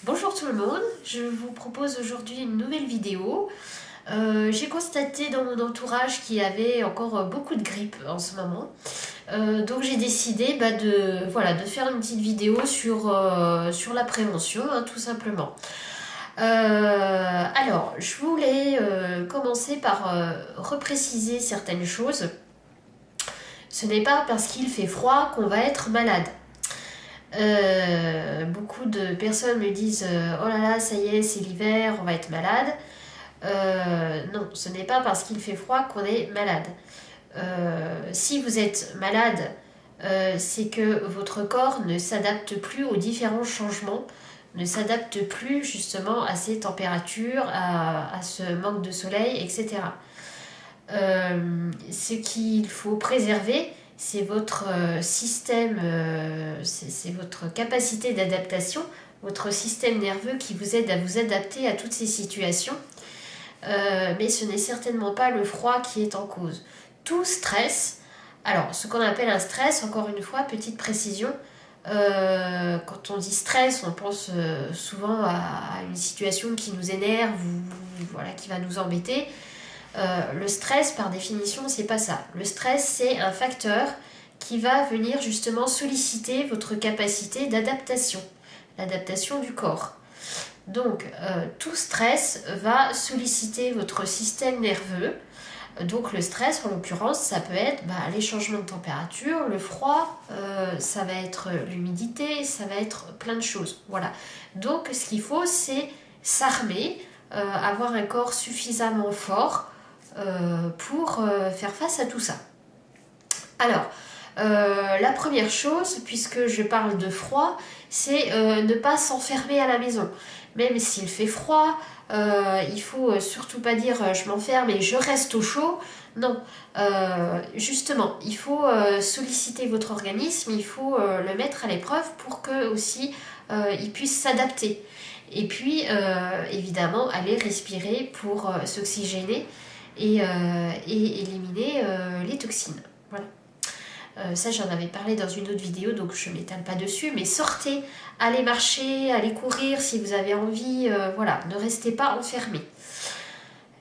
Bonjour tout le monde, je vous propose aujourd'hui une nouvelle vidéo. J'ai constaté dans mon entourage qu'il y avait encore beaucoup de grippe en ce moment. Donc j'ai décidé de faire une petite vidéo sur la prévention, tout simplement. Alors, je voulais commencer par repréciser certaines choses. Ce n'est pas parce qu'il fait froid qu'on va être malade. Beaucoup de personnes me disent oh là là, ça y est, c'est l'hiver, on va être malade. Non, ce n'est pas parce qu'il fait froid qu'on est malade. Si vous êtes malade, c'est que votre corps ne s'adapte plus aux différents changements, ne s'adapte plus justement à ces températures, à ce manque de soleil, etc. Ce qu'il faut préserver, c'est votre système, c'est votre capacité d'adaptation, votre système nerveux qui vous aide à vous adapter à toutes ces situations. Mais ce n'est certainement pas le froid qui est en cause. Tout stress, alors ce qu'on appelle un stress, encore une fois, petite précision, quand on dit stress, on pense souvent à une situation qui nous énerve ou voilà, qui va nous embêter. Le stress, par définition, c'est pas ça. Le stress, c'est un facteur qui va venir justement solliciter votre capacité d'adaptation, l'adaptation du corps. Donc, tout stress va solliciter votre système nerveux. Donc, le stress, en l'occurrence, ça peut être les changements de température, le froid, ça va être l'humidité, ça va être plein de choses. Voilà. Donc, ce qu'il faut, c'est s'armer, avoir un corps suffisamment fort pour faire face à tout ça. Alors, la première chose, puisque je parle de froid, c'est ne pas s'enfermer à la maison. Même s'il fait froid, il faut surtout pas dire je m'enferme et je reste au chaud. Non, justement, il faut solliciter votre organisme, il faut le mettre à l'épreuve pour que aussi il puisse s'adapter. Et puis, évidemment, aller respirer pour s'oxygéner et éliminer les toxines. Voilà. Ça, j'en avais parlé dans une autre vidéo, donc je ne m'étale pas dessus, mais sortez, allez marcher, allez courir si vous avez envie, voilà, ne restez pas enfermés.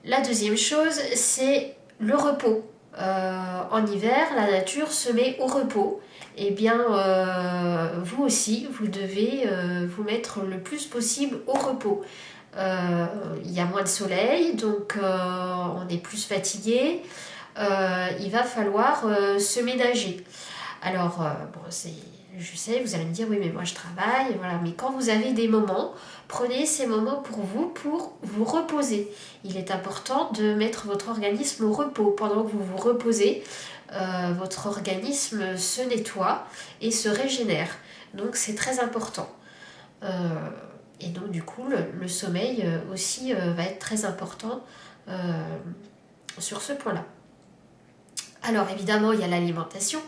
La deuxième chose, c'est le repos. En hiver, la nature se met au repos. Eh bien, vous aussi, vous devez vous mettre le plus possible au repos. Il y a moins de soleil, donc on est plus fatigué. Il va falloir se ménager. Alors, je sais, vous allez me dire, oui, mais moi je travaille, voilà. Mais quand vous avez des moments, prenez ces moments pour vous reposer. Il est important de mettre votre organisme au repos. Pendant que vous vous reposez, votre organisme se nettoie et se régénère. Donc, c'est très important. Et donc, du coup, le sommeil aussi va être très important sur ce point-là. Alors évidemment, il y a l'alimentation.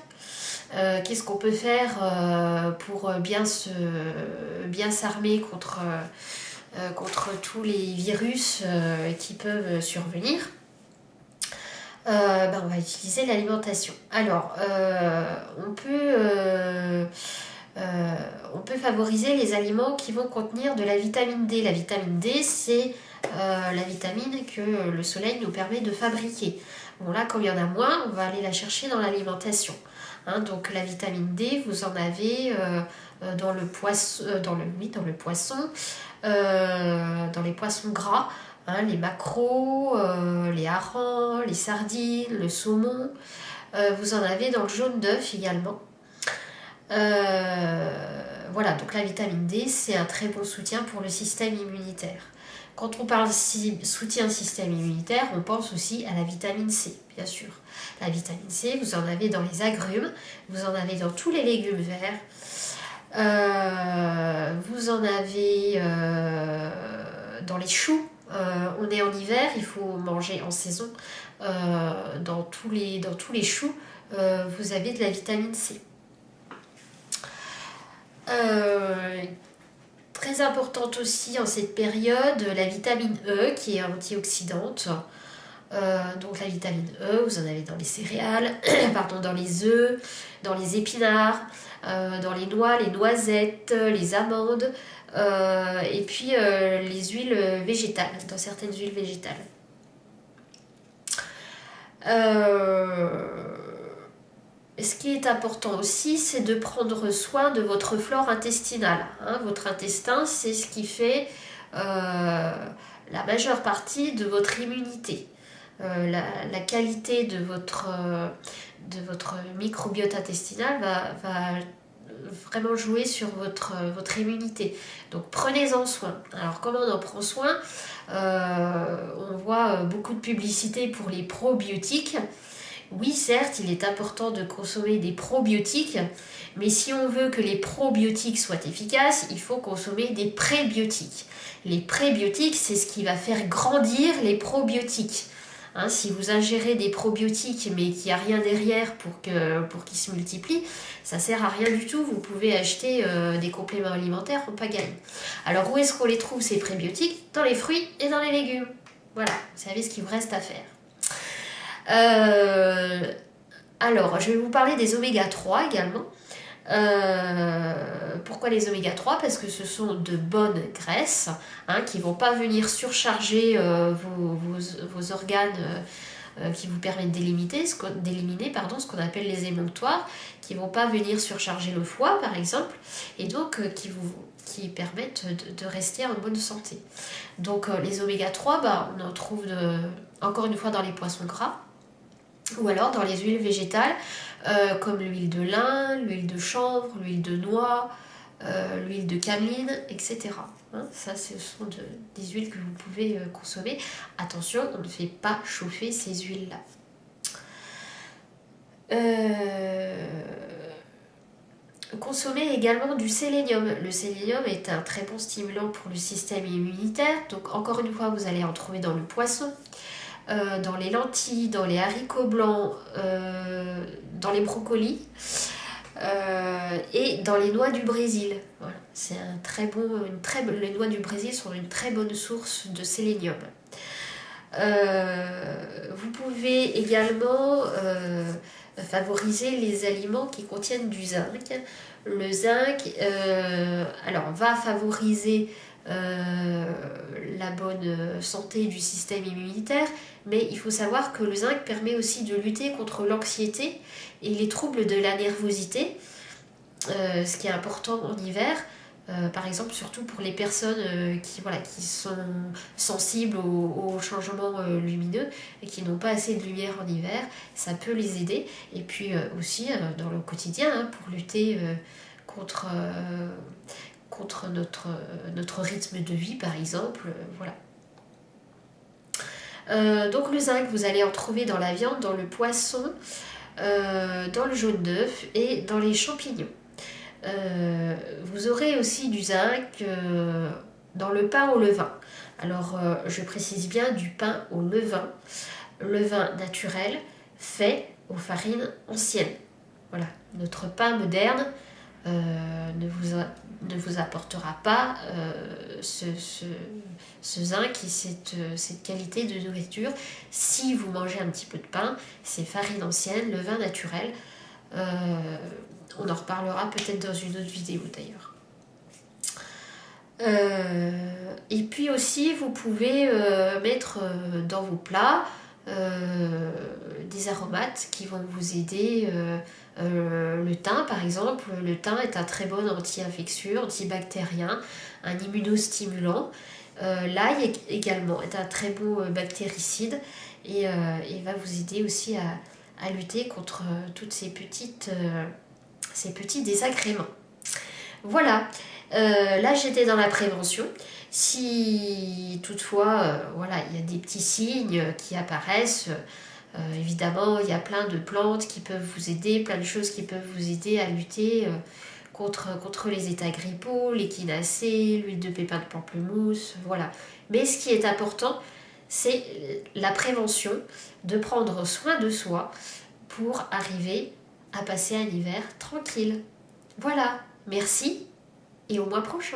Qu'est-ce qu'on peut faire pour bien s'armer contre tous les virus qui peuvent survenir? On va utiliser l'alimentation. Alors, on peut favoriser les aliments qui vont contenir de la vitamine D. La vitamine D, c'est la vitamine que le soleil nous permet de fabriquer. Bon là, comme il y en a moins, on va aller la chercher dans l'alimentation. Donc la vitamine D, vous en avez dans le poisson, dans les poissons gras, les maquereaux, les harengs, les sardines, le saumon. Vous en avez dans le jaune d'œuf également. Voilà, donc la vitamine D, c'est un très bon soutien pour le système immunitaire. Quand on parle soutien système immunitaire, on pense aussi à la vitamine C, bien sûr. La vitamine C, vous en avez dans les agrumes, vous en avez dans tous les légumes verts, vous en avez dans les choux. On est en hiver, il faut manger en saison. Dans tous les choux, vous avez de la vitamine C. Très importante aussi en cette période, la vitamine E qui est antioxydante. Donc la vitamine E, vous en avez dans les céréales, dans les œufs, dans les épinards, dans les noix, les noisettes, les amandes. et puis les huiles végétales, dans certaines huiles végétales. Ce qui est important aussi, c'est de prendre soin de votre flore intestinale. Hein. Votre intestin, c'est ce qui fait la majeure partie de votre immunité. La qualité de votre microbiote intestinal va vraiment jouer sur votre immunité. Donc prenez-en soin. Alors comment on en prend soin? On voit beaucoup de publicité pour les probiotiques. Oui, certes, il est important de consommer des probiotiques, mais si on veut que les probiotiques soient efficaces, il faut consommer des prébiotiques. Les prébiotiques, c'est ce qui va faire grandir les probiotiques. Hein, si vous ingérez des probiotiques mais qu'il n'y a rien derrière pour qu'ils se multiplient, ça ne sert à rien du tout. Vous pouvez acheter des compléments alimentaires en pagaille. Alors où est-ce qu'on les trouve ces prébiotiques? Dans les fruits et dans les légumes. Voilà, vous savez ce qu'il vous reste à faire. Alors, je vais vous parler des oméga 3 également. Pourquoi les oméga 3? Parce que ce sont de bonnes graisses qui ne vont pas venir surcharger vos organes qui vous permettent d'éliminer ce qu'on appelle les émonctoires, qui ne vont pas venir surcharger le foie par exemple, et donc qui permettent de rester en bonne santé. Donc les oméga 3, on en trouve encore une fois dans les poissons gras, ou alors dans les huiles végétales, comme l'huile de lin, l'huile de chanvre, l'huile de noix, l'huile de cameline, etc. Ça, ce sont des huiles que vous pouvez consommer. Attention, on ne fait pas chauffer ces huiles-là. Consommer également du sélénium. Le sélénium est un très bon stimulant pour le système immunitaire. Donc encore une fois, vous allez en trouver dans le poisson, dans les lentilles, dans les haricots blancs, dans les brocolis et dans les noix du Brésil. Voilà. C'est un très bon, les noix du Brésil sont une très bonne source de sélénium. Vous pouvez également favoriser les aliments qui contiennent du zinc. Le zinc va favoriser la bonne santé du système immunitaire, mais il faut savoir que le zinc permet aussi de lutter contre l'anxiété et les troubles de la nervosité, ce qui est important en hiver. Par exemple, surtout pour les personnes qui sont sensibles aux changements lumineux et qui n'ont pas assez de lumière en hiver, ça peut les aider. Et puis aussi dans le quotidien, pour lutter contre notre rythme de vie, par exemple. Voilà. Donc le zinc, vous allez en trouver dans la viande, dans le poisson, dans le jaune d'œuf et dans les champignons. Vous aurez aussi du zinc dans le pain au levain. Alors je précise bien du pain au levain naturel fait aux farines anciennes. Voilà, notre pain moderne ne vous apportera pas ce zinc et cette qualité de nourriture. Si vous mangez un petit peu de pain, c'est farine ancienne, levain naturel. On en reparlera peut-être dans une autre vidéo d'ailleurs. Et puis aussi, vous pouvez mettre dans vos plats des aromates qui vont vous aider. Le thym par exemple, le thym est un très bon anti-infectieux, antibactérien, un immunostimulant. L'ail également est un très beau bactéricide et va vous aider aussi à lutter contre toutes ces petits désagréments. Voilà, là j'étais dans la prévention. Si toutefois il y a des petits signes qui apparaissent, évidemment il y a plein de plantes qui peuvent vous aider, plein de choses qui peuvent vous aider à lutter contre les états grippaux, l'échinacée, l'huile de pépin de pamplemousse, voilà. Mais ce qui est important, c'est la prévention, de prendre soin de soi pour arriver à passer un hiver tranquille. Voilà, merci et au mois prochain.